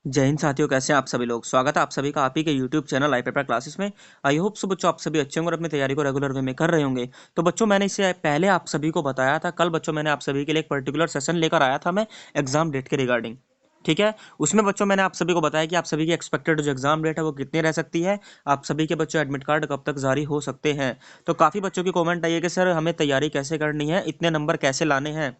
जय हिंद साथियों, कैसे हैं आप सभी लोग। स्वागत है आप सभी का आप ही के YouTube channel I paper classes में। आई होप सो बच्चों आप सभी अच्छे होंगे और अपनी तैयारी को रेगुलर वे में कर रहे होंगे। तो बच्चों मैंने इससे पहले आप सभी को बताया था, कल बच्चों मैंने आप सभी के लिए एक पर्टिकुलर सेशन लेकर आया था मैं एग्जाम डेट के रिगार्डिंग। ठीक है, उसमें बच्चों मैंने आप सभी को बताया कि आप सभी की एक्सपेक्टेड जो एग्जाम डेट है वो कितनी रह सकती है, आप सभी के बच्चों एडमिट कार्ड कब तक जारी हो सकते हैं। तो काफ़ी बच्चों की कमेंट आई है कि सर हमें तैयारी कैसे करनी है, इतने नंबर कैसे लाने हैं।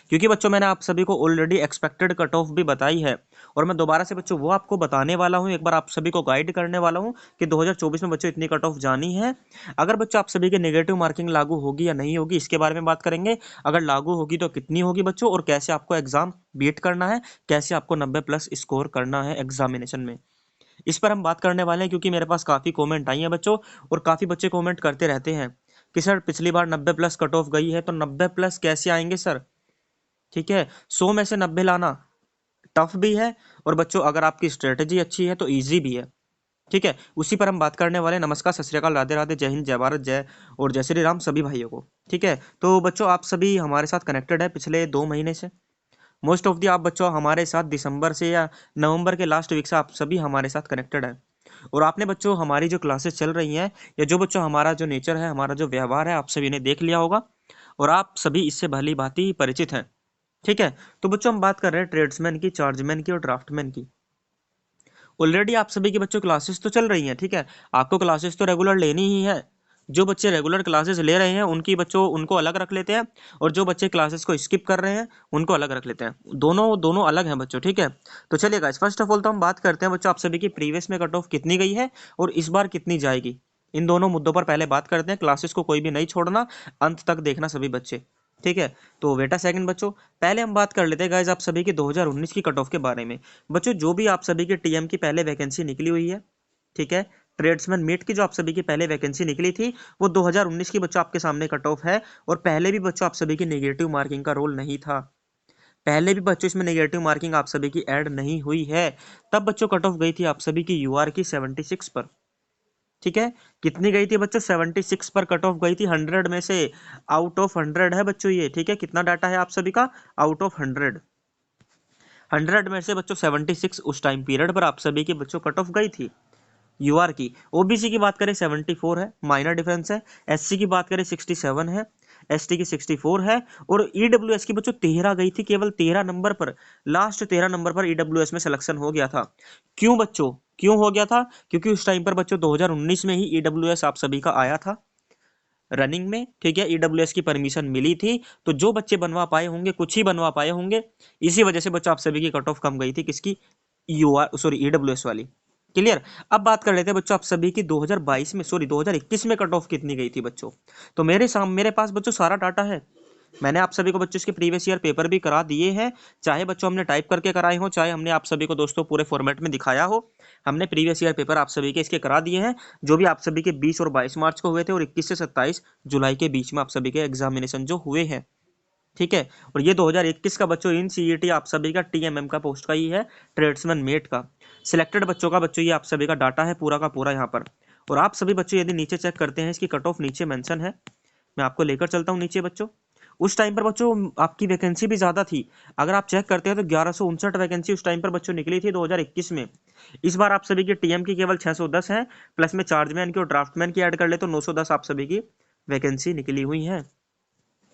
क्योंकि बच्चों मैंने आप सभी को ऑलरेडी एक्सपेक्टेड कट ऑफ भी बताई है और मैं दोबारा से बच्चों वो आपको बताने वाला हूँ, एक बार आप सभी को गाइड करने वाला हूँ कि 2024 में बच्चों इतनी कट ऑफ जानी है। अगर बच्चों आप सभी के नेगेटिव मार्किंग लागू होगी या नहीं होगी इसके बारे में बात करेंगे। अगर लागू होगी तो कितनी होगी बच्चों, और कैसे आपको एग्जाम बीट करना है, कैसे आपको 90+ स्कोर करना है एग्जामिनेशन में, इस पर हम बात करने वाले हैं। क्योंकि मेरे पास काफ़ी कमेंट आई हैं बच्चों, और काफ़ी बच्चे कमेंट करते रहते हैं कि सर पिछली बार 90+ कट ऑफ गई है तो 90+ कैसे आएंगे सर। ठीक है, 100 में से 90 लाना टफ भी है, और बच्चों अगर आपकी स्ट्रेटेजी अच्छी है तो इजी भी है। ठीक है, उसी पर हम बात करने वाले हैं। नमस्कार, सत श्री अकाल, राधे राधे, जय हिंद, जय भारत, जय और जय श्री राम सभी भाइयों को। ठीक है, तो बच्चों आप सभी हमारे साथ कनेक्टेड है पिछले 2 महीने से। मोस्ट ऑफ दी आप बच्चों हमारे साथ दिसंबर से या नवंबर के लास्ट वीक से आप सभी हमारे साथ कनेक्टेड है। और आपने बच्चों हमारी जो क्लासेस चल रही हैं, या जो बच्चों हमारा जो नेचर है, हमारा जो व्यवहार है, आप सभी ने देख लिया होगा और आप सभी इससे भली भांति परिचित हैं। ठीक है, तो बच्चों हम बात कर रहे हैं ट्रेड्समैन की, चार्जमैन की और ड्राफ्टमैन की। ऑलरेडी आप सभी की बच्चों क्लासेस तो चल रही हैं। ठीक है, आपको क्लासेस तो रेगुलर लेनी ही है। जो बच्चे रेगुलर क्लासेस ले रहे हैं उनकी बच्चों उनको अलग रख लेते हैं, और जो बच्चे क्लासेस को स्किप कर रहे हैं उनको अलग रख लेते हैं। दोनों दोनों अलग हैं बच्चों। ठीक है, तो चलिए गाइस, फर्स्ट ऑफ ऑल तो हम बात करते हैं बच्चों आप सभी की प्रीवियस में कट ऑफ कितनी गई है और इस बार कितनी जाएगी। इन दोनों मुद्दों पर पहले बात करते हैं। क्लासेस को कोई भी नहीं छोड़ना, अंत तक देखना सभी बच्चे। ठीक है, तो वेट अ सेकंड बच्चों, पहले हम बात कर लेते हैं गाइस आप सभी की 2019 की कट ऑफ के बारे में। बच्चों जो भी आप सभी के टीएम की पहले वैकेंसी निकली हुई है, ठीक है, ट्रेड्समैन मीट की जो आप सभी की पहले वैकेंसी निकली थी वो 2019 की बच्चों आपके सामने कट ऑफ है। और पहले भी बच्चों आप सभी की नेगेटिव मार्किंग का रोल नहीं था, पहले भी बच्चों इसमें नेगेटिव मार्किंग आप सभी की ऐड नहीं हुई है। तब बच्चों कट ऑफ गई थी आप सभी की यूआर की 76 पर। ठीक है, कितनी गई थी बच्चों, 76 पर कट ऑफ गई थी 100 में से। आउट ऑफ 100 है बच्चों ये। ठीक है, कितना डाटा है आप सभी का, आउट ऑफ 100। 100 में से बच्चों 76 उस टाइम पीरियड पर आप सभी की बच्चों कट ऑफ गई थी यूआर की। ओबीसी की बात करें 74 है, माइनर डिफरेंस है। एससी की बात करें 67 है, एसटी की 64 है। और ईडब्ल्यूएस की बच्चों 13 गई थी, केवल 13 नंबर पर, लास्ट 13 नंबर पर ईडब्ल्यूएस में सिलेक्शन हो गया था। क्यों बच्चों, क्यों हो गया था? क्योंकि उस टाइम पर बच्चों 2019 में ही ईडब्ल्यूएस आप सभी का आया था रनिंग में। ठीक है, ईडब्ल्यूएस की परमिशन मिली थी, तो जो बच्चे बनवा पाए होंगे, कुछ ही बनवा पाए होंगे, इसी वजह से बच्चों आप सभी की कट ऑफ कम गई थी। किसकी? यूआर सॉरी ईडब्ल्यूएस वाली। क्लियर। अब बात कर लेते हैं बच्चों आप सभी की 2022 में सॉरी 2021 में कट ऑफ कितनी गई थी बच्चों। तो मेरे पास बच्चों सारा डाटा है। मैंने आप सभी को बच्चों इसके प्रीवियस ईयर पेपर भी करा दिए हैं, चाहे बच्चों हमने टाइप करके कराए हो, चाहे हमने आप सभी को दोस्तों पूरे फॉर्मेट में दिखाया हो। हमने प्रीवियस ईयर पेपर आप सभी के इसके करा दिए हैं, जो भी आप सभी के 20 और 22 मार्च को हुए थे, और 21 से 27 जुलाई के बीच में आप सभी के एग्जामिनेशन जो हुए हैं। ठीक है, और ये 2021 का बच्चों इन सीईटी आप सभी का टीएमएम का पोस्ट का ही है, ट्रेड्समैन मेट का सिलेक्टेड बच्चों का बच्चों ये आप सभी का डाटा है पूरा का पूरा यहाँ पर। और आप सभी बच्चों यदि नीचे चेक करते हैं, इसकी कट ऑफ नीचे मेंशन है, मैं आपको लेकर चलता हूँ नीचे बच्चों। उस टाइम पर बच्चों आपकी वैकेंसी भी ज्यादा थी। अगर आप चेक करते हैं तो 1159 वैकेंसी उस टाइम पर बच्चों निकली थी 2021 में। इस बार आप सभी की टीएम की केवल 610 है, प्लस में चार्जमैन की और ड्राफ्टमैन की ऐड कर ले तो 910 आप सभी की वैकेंसी निकली हुई है।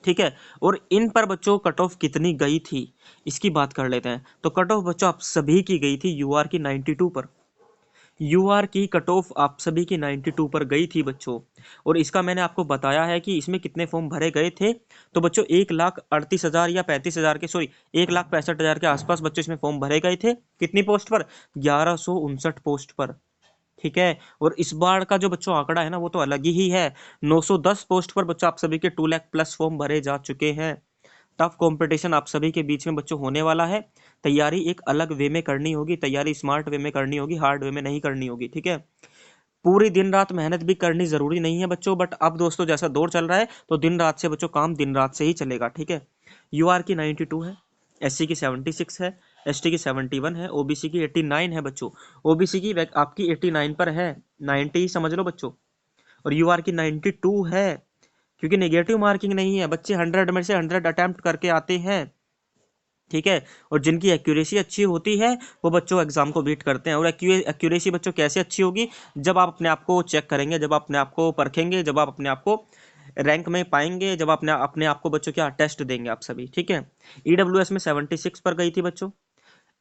ठीक है, और इन पर बच्चों कट ऑफ कितनी गई थी इसकी बात कर लेते हैं। तो कट ऑफ बच्चों आप सभी की गई थी यूआर की 92 पर। यूआर की कट ऑफ आप सभी की 92 पर गई थी बच्चों। और इसका मैंने आपको बताया है कि इसमें कितने फॉर्म भरे गए थे। तो बच्चों 1,38,000 या 35,000 के सॉरी 1,65,000 के आसपास बच्चों इसमें फॉर्म भरे गए थे। कितनी पोस्ट पर? 1159 पोस्ट पर। ठीक है, और इस बार का जो बच्चों आंकड़ा है ना वो तो अलग ही है। 910 पोस्ट पर बच्चों आप सभी के 2 लाख प्लस फॉर्म भरे जा चुके हैं। टफ कंपटीशन आप सभी के बीच में बच्चों होने वाला है। तैयारी एक अलग वे में करनी होगी, तैयारी स्मार्ट वे में करनी होगी, हार्ड वे में नहीं करनी होगी। ठीक है, पूरी दिन रात मेहनत भी करनी जरूरी नहीं है बच्चों, बट अब दोस्तों जैसा दौर चल रहा है तो दिन रात से बच्चों काम दिन रात से ही चलेगा। ठीक है, यूआर की 92 है, एससी की 76 है, एसटी की 71 है, ओबीसी की 89 है बच्चों। ओबीसी की आपकी 89 पर है, 90 ही समझ लो बच्चों। और यूआर की 92 है, क्योंकि नेगेटिव मार्किंग नहीं है, बच्चे 100 में से 100 अटेम्प्ट करके आते हैं। ठीक है। और जिनकी एक्यूरेसी अच्छी होती है वो बच्चों एग्जाम को बीट करते हैं। और एक्यूरेसी बच्चों कैसे अच्छी होगी, जब आप अपने आप को चेक करेंगे, जब आप अपने आप को परखेंगे, जब आप अपने आप को रैंक में पाएंगे, जब अपने अपने आप को बच्चों क्या टेस्ट देंगे आप सभी। ठीक है। ईडब्ल्यूएस में 76 पर गई थी बच्चों,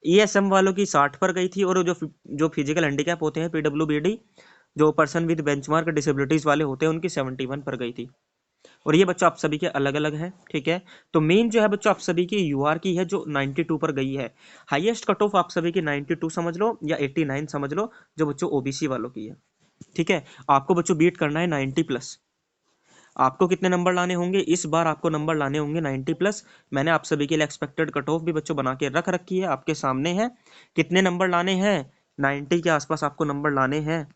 ईएसएम वालों की 60 पर गई थी, और जो फिजिकल हैंडीकैप होते हैं पीडब्ल्यूबीडी, जो पर्सन विद बेंचमार्क डिसेबिलिटीज वाले होते हैं, उनकी 71 पर गई थी। और ये बच्चों आप सभी के अलग अलग है। ठीक है। तो मेन जो है बच्चों आप सभी की यूआर की है जो 92 पर गई है। हाईएस्ट कट ऑफ आप सभी की 92 समझ लो या 89 समझ लो, जो बच्चों ओबीसी वालों की है। ठीक है। आपको बच्चों बीट करना है 90 प्लस। आपको कितने नंबर लाने होंगे इस बार, आपको नंबर लाने होंगे 90 प्लस। मैंने आप सभी के लिए एक्सपेक्टेड कट ऑफ भी बच्चों बना के रख रखी है, आपके सामने है। कितने नंबर लाने हैं, 90 के आसपास आपको नंबर लाने हैं,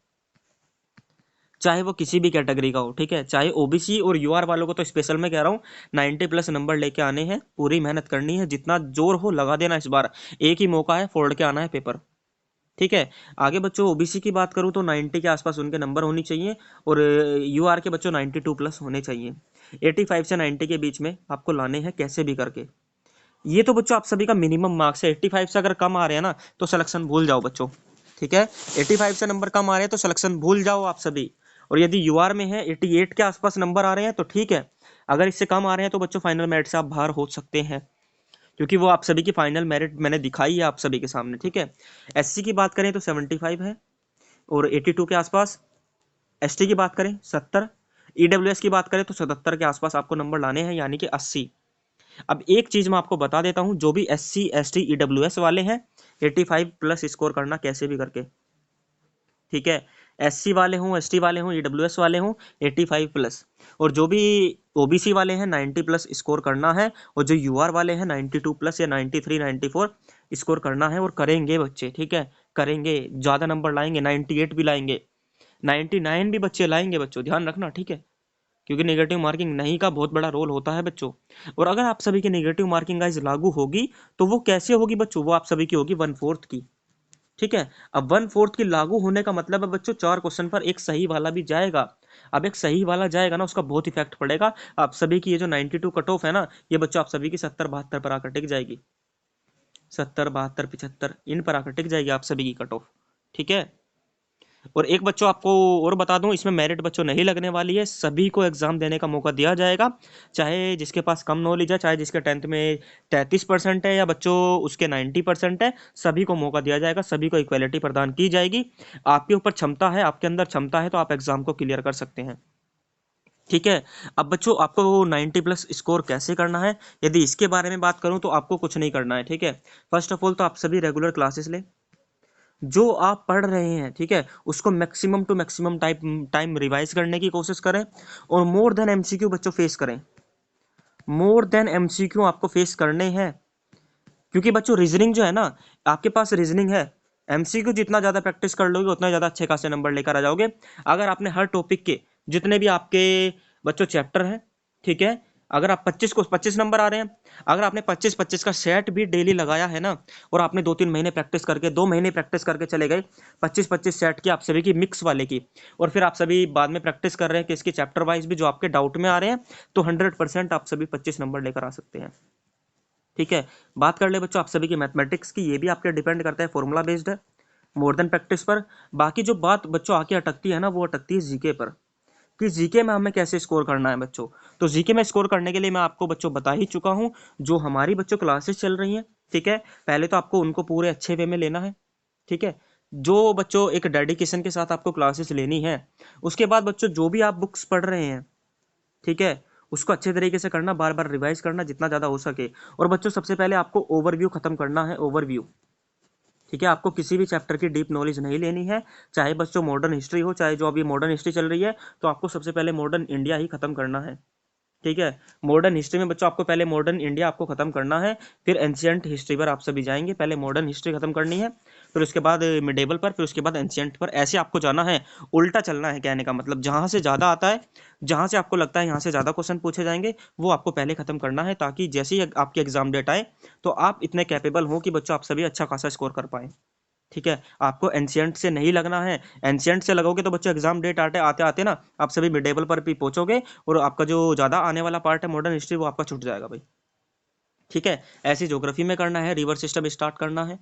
चाहे वो किसी भी कैटेगरी का हो। ठीक है। चाहे ओबीसी और यूआर वालों को तो स्पेशल मैं कह रहा हूँ 90 प्लस नंबर लेके आने हैं, पूरी मेहनत करनी है, जितना जोर हो लगा देना इस बार। एक ही मौका है, फोड़ के आना है पेपर। ठीक है। आगे बच्चों ओबीसी की बात करूं तो 90 के आसपास उनके नंबर होनी चाहिए, और यूआर के बच्चों 92 प्लस होने चाहिए। 85 से 90 के बीच में आपको लाने हैं कैसे भी करके। ये तो बच्चों आप सभी का मिनिमम मार्क्स है। 85 से अगर कम आ रहे हैं ना तो सिलेक्शन भूल जाओ बच्चों। ठीक है। 85 से नंबर कम आ रहे हैं तो सिलेक्शन भूल जाओ आप सभी। और यदि यूआर में है 88 के आसपास नंबर आ रहे हैं तो ठीक है, अगर इससे कम आ रहे हैं तो बच्चों फाइनल मेरिट से आप बाहर हो सकते हैं, क्योंकि वो आप सभी की फाइनल मेरिट मैंने दिखाई है आप सभी के सामने। ठीक है। एससी की बात करें तो 75 है और 82 के आसपास, एसटी की बात करें 70, ईडब्ल्यूएस की बात करें तो 77 के आसपास आपको नंबर लाने हैं, यानी कि 80। अब एक चीज मैं आपको बता देता हूं, जो भी एससी एसटी ईडब्ल्यूएस वाले हैं 85 प्लस स्कोर करना कैसे भी करके। ठीक है। एससी वाले हों, एसटी वाले हों, ईडब्ल्यूएस वाले हों, 85 प्लस। और जो भी ओबीसी वाले हैं 90 प्लस स्कोर करना है, और जो यूआर वाले हैं 92 प्लस या 93 94 स्कोर करना है, और करेंगे बच्चे। ठीक है। करेंगे, ज्यादा नंबर लाएंगे, 98 भी लाएंगे, 99 भी बच्चे लाएंगे बच्चों, ध्यान रखना। ठीक है। क्योंकि नेगेटिव मार्किंग नहीं का बहुत बड़ा रोल होता है बच्चों। और अगर आप सभी की नेगेटिव मार्किंग गाइस लागू होगी तो वो कैसे होगी बच्चों, वो आप सभी की होगी 1/4 की। ठीक है। अब 1/4 की लागू होने का मतलब है बच्चों 4 क्वेश्चन पर एक सही वाला भी जाएगा। अब एक सही वाला जाएगा ना, उसका बहुत इफेक्ट पड़ेगा। आप सभी की ये जो 92 कट ऑफ है ना, ये बच्चों आप सभी की 70 72 पर आकर टिक जाएगी। 70 72 75 इन पर आकर टिक जाएगी आप सभी की कट ऑफ। ठीक है। और एक बच्चों आपको और बता दूं, इसमें मेरिट बच्चों नहीं लगने वाली है, सभी को एग्जाम देने का मौका दिया जाएगा। चाहे जिसके पास कम नॉलेज है, चाहे जिसके 10th में 33% है, या बच्चों उसके 90% है, सभी को मौका दिया जाएगा, सभी को इक्वलिटी प्रदान की जाएगी। आपके ऊपर क्षमता है, आपके अंदर क्षमता है तो आप एग्जाम को क्लियर कर सकते हैं। ठीक है। अब बच्चों आपको 90 प्लस स्कोर कैसे करना है, यदि इसके बारे में बात करूं तो आपको कुछ नहीं करना है। ठीक है। फर्स्ट ऑफ ऑल तो आप सभी रेगुलर क्लासेस लें, जो आप पढ़ रहे हैं ठीक है उसको maximum to maximum time revise करने की कोशिश करें, और मोर देन एमसीक्यू बच्चों फेस करें। मोर देन एमसीक्यू आपको फेस करने हैं, क्योंकि बच्चों रीजनिंग जो है ना, आपके पास रीजनिंग है, एमसीक्यू जितना ज्यादा प्रैक्टिस कर लोगे उतना ज्यादा अच्छे खासे नंबर लेकर आ जाओगे। अगर आपने हर टॉपिक के जितने भी आपके बच्चों चैप्टर हैं, ठीक है, अगर आप 25 को 25 नंबर आ रहे हैं, अगर आपने 25 25 का सेट भी डेली लगाया है ना, और आपने 2 3 महीने प्रैक्टिस करके 2 महीने प्रैक्टिस करके चले गए 25 25 सेट की आप सभी की मिक्स वाले की, और फिर आप सभी बाद में प्रैक्टिस कर रहे हैं कि इसकी चैप्टर वाइज भी जो आपके डाउट में आ रहे हैं, तो 100% आप सभी 25 नंबर लेकर आ सकते हैं। ठीक है। बात कर ले बच्चों आप सभी की मैथमेटिक्स की, ये भी आपके डिपेंड करता है, फॉर्मूला बेस्ड है, मोर देन प्रैक्टिस पर। बाकी जो बात बच्चों आके अटकती है ना, वो अटकती है जीके पर, कि जीके में हमें कैसे स्कोर करना है बच्चों। तो जीके में स्कोर करने के लिए मैं आपको बच्चों बता ही चुका हूं, जो हमारी बच्चों क्लासेस चल रही हैं। ठीक है। पहले तो आपको उनको पूरे अच्छे वे में लेना है। ठीक है। जो बच्चों एक डेडिकेशन के साथ आपको क्लासेस लेनी है, उसके बाद बच्चों जो भी आप बुक्स पढ़ रहे हैं, ठीक है, उसको अच्छे तरीके से करना, बार बार रिवाइज करना जितना ज़्यादा हो सके। और बच्चों सबसे पहले आपको ओवरव्यू खत्म करना है, ओवरव्यू। ठीक है। आपको किसी भी चैप्टर की डीप नॉलेज नहीं लेनी है, चाहे बच्चों मॉडर्न हिस्ट्री हो, चाहे जो अभी मॉडर्न हिस्ट्री चल रही है, तो आपको सबसे पहले मॉडर्न इंडिया ही खत्म करना है। ठीक है। मॉडर्न हिस्ट्री में बच्चों आपको पहले मॉडर्न इंडिया आपको खत्म करना है, फिर एंशियंट हिस्ट्री पर आप सभी जाएंगे। पहले मॉडर्न हिस्ट्री खत्म करनी है, फिर उसके बाद मिडेवल पर, फिर उसके बाद एंशियंट पर, ऐसे आपको जाना है। उल्टा चलना है, कहने का मतलब जहां से ज्यादा आता है, जहां से आपको लगता है यहाँ से ज्यादा क्वेश्चन पूछे जाएंगे, वो आपको पहले खत्म करना है, ताकि जैसे ही आपकी एग्जाम डेट आए तो आप इतने कैपेबल हो कि बच्चों आप सभी अच्छा खासा स्कोर कर पाए। ठीक है। आपको एंशियंट से नहीं लगना है, एंशियंट से लगोगे तो बच्चों एग्जाम डेट आते आते आते ना आप सभी मिडेबल पर भी पहुंचोगे, और आपका जो ज्यादा आने वाला पार्ट है मॉडर्न हिस्ट्री, वो आपका छूट जाएगा भाई। ठीक है। ऐसे ज्योग्राफी में करना है, रिवर सिस्टम स्टार्ट करना है,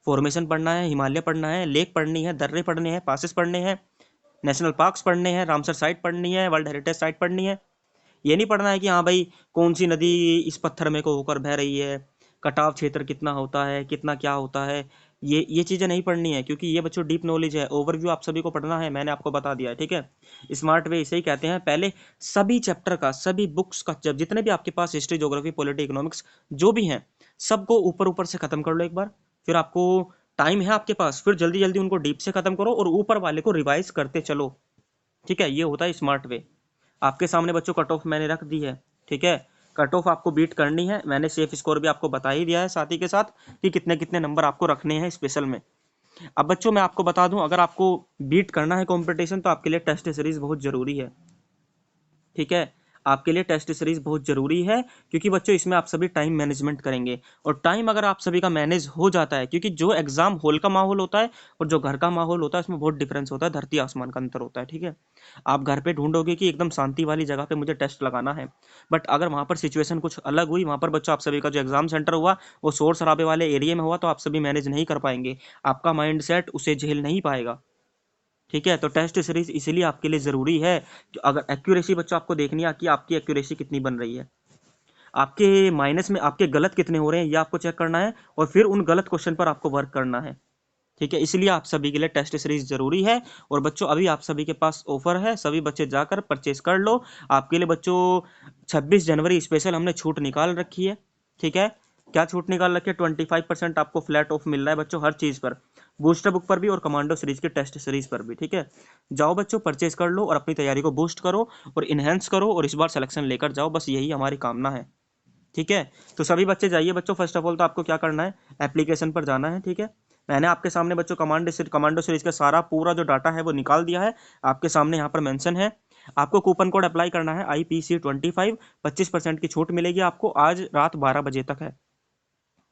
फॉर्मेशन पढ़ना है, हिमालय पढ़ना है, लेक पढ़नी है, दर्रे पढ़ने हैं, पासेस पढ़ने हैं, नेशनल पार्क्स पढ़ने हैं, रामसर साइट पढ़नी है, वर्ल्ड हेरिटेज साइट पढ़नी है। ये नहीं पढ़ना है कि हाँ भाई कौन सी नदी इस पत्थर में को होकर बह रही है, कटाव क्षेत्र कितना होता है, कितना क्या होता है, ये चीज़ें नहीं पढ़नी है, क्योंकि ये बच्चों डीप नॉलेज है, ओवरव्यू आप सभी को पढ़ना है, मैंने आपको बता दिया है। ठीक है। स्मार्ट वे इसे ही कहते हैं। पहले सभी चैप्टर का, सभी बुक्स का, जब जितने भी आपके पास हिस्ट्री, ज्योग्राफी, पॉलिटी, इकोनॉमिक्स जो भी हैं, सबको ऊपर ऊपर से खत्म कर लो एक बार। फिर आपको टाइम है आपके पास, फिर जल्दी जल्दी उनको डीप से खत्म करो और ऊपर वाले को रिवाइज करते चलो। ठीक है। ये होता है स्मार्ट वे। आपके सामने बच्चों कट ऑफ मैंने रख दी है। ठीक है। कट ऑफ आपको बीट करनी है, मैंने सेफ स्कोर भी आपको बता ही दिया है साथ ही के साथ कि कितने कितने नंबर आपको रखने हैं स्पेशल में। अब बच्चों मैं आपको बता दूं, अगर आपको बीट करना है कंपटीशन तो आपके लिए टेस्ट सीरीज बहुत जरूरी है। ठीक है। आपके लिए टेस्ट सीरीज बहुत जरूरी है, क्योंकि बच्चों इसमें आप सभी टाइम मैनेजमेंट करेंगे, और टाइम अगर आप सभी का मैनेज हो जाता है, क्योंकि जो एग्जाम हॉल का माहौल होता है और जो घर का माहौल होता है उसमें बहुत डिफरेंस होता है, धरती आसमान का अंतर होता है। ठीक है। आप घर पे ढूंढोगे कि एकदम शांति वाली जगह पे मुझे टेस्ट लगाना है, बट अगर वहां पर सिचुएशन कुछ अलग हुई, वहां पर बच्चों आप सभी का जो एग्जाम सेंटर हुआ वो शोर शराबे वाले एरिया में हुआ, तो आप सभी मैनेज नहीं कर पाएंगे, आपका माइंड सेट उसे झेल नहीं पाएगा। ठीक है। तो टेस्ट सीरीज इसीलिए आपके लिए जरूरी है कि अगर एक्यूरेसी बच्चों आपको देखनी है कि आपकी एक्यूरेसी कितनी बन रही है, आपके माइनस में आपके गलत कितने हो रहे हैं, ये आपको चेक करना है, और फिर उन गलत क्वेश्चन पर आपको वर्क करना है। ठीक है। इसलिए आप सभी के लिए टेस्ट सीरीज जरूरी है। और बच्चों अभी आप सभी के पास ऑफर है, सभी बच्चे जाकर परचेज कर लो। आपके लिए बच्चों 26 जनवरी स्पेशल हमने छूट निकाल रखी है। ठीक है। क्या छूट निकाल रखी है? 25% आपको फ्लैट ऑफ मिल रहा है बच्चों हर चीज पर, बूस्टर बुक पर भी और कमांडो सीरीज के टेस्ट सीरीज पर भी। ठीक है। जाओ बच्चों परचेज कर लो और अपनी तैयारी को बूस्ट करो और इनहेंस करो, और इस बार सिलेक्शन लेकर जाओ, बस यही हमारी कामना है। ठीक है। तो सभी बच्चे जाइए बच्चों, फर्स्ट ऑफ ऑल तो आपको क्या करना है, एप्लीकेशन पर जाना है। ठीक है। मैंने आपके सामने बच्चों कमांडो सीरीज का सारा पूरा जो डाटा है वो निकाल दिया है, आपके सामने यहाँ पर मेंशन है। आपको कूपन कोड अप्लाई करना है IPC25, 25% की छूट मिलेगी आपको, आज रात 12 बजे तक है।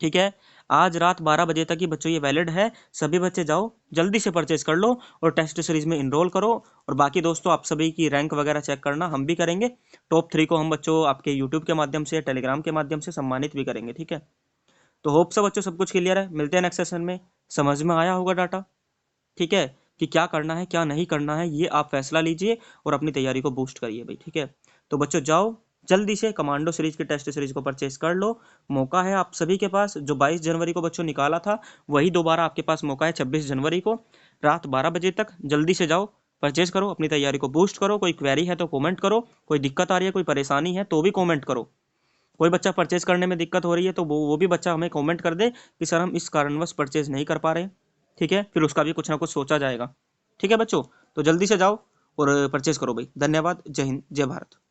ठीक है। आज रात 12 बजे तक ही बच्चों ये वैलिड है। सभी बच्चे जाओ जल्दी से परचेज कर लो और टेस्ट सीरीज में इनरोल करो। और बाकी दोस्तों आप सभी की रैंक वगैरह चेक करना, हम भी करेंगे। टॉप 3 को हम बच्चों आपके यूट्यूब के माध्यम से, टेलीग्राम के माध्यम से सम्मानित भी करेंगे। ठीक है। तो होप सब बच्चों सब कुछ क्लियर है, मिलते हैं नेक्स्ट सेशन में। समझ में आया होगा डाटा। ठीक है। कि क्या करना है क्या नहीं करना है, ये आप फैसला लीजिए और अपनी तैयारी को बूस्ट करिए भाई। ठीक है। तो बच्चों जाओ जल्दी से कमांडो सीरीज के टेस्ट सीरीज को परचेज कर लो। मौका है आप सभी के पास, जो 22 जनवरी को बच्चों निकाला था वही दोबारा आपके पास मौका है 26 जनवरी को रात 12 बजे तक। जल्दी से जाओ परचेज करो, अपनी तैयारी को बूस्ट करो। कोई क्वेरी है तो कमेंट करो, कोई दिक्कत आ रही है, कोई परेशानी है तो भी कमेंट करो। कोई बच्चा परचेज करने में दिक्कत हो रही है तो वो भी बच्चा हमें कमेंट कर दे कि सर हम इस कारणवश परचेज नहीं कर पा रहे। ठीक है। फिर उसका भी कुछ ना कुछ सोचा जाएगा। ठीक है बच्चों। तो जल्दी से जाओ और परचेज करो भाई। धन्यवाद। जय हिंद, जय भारत।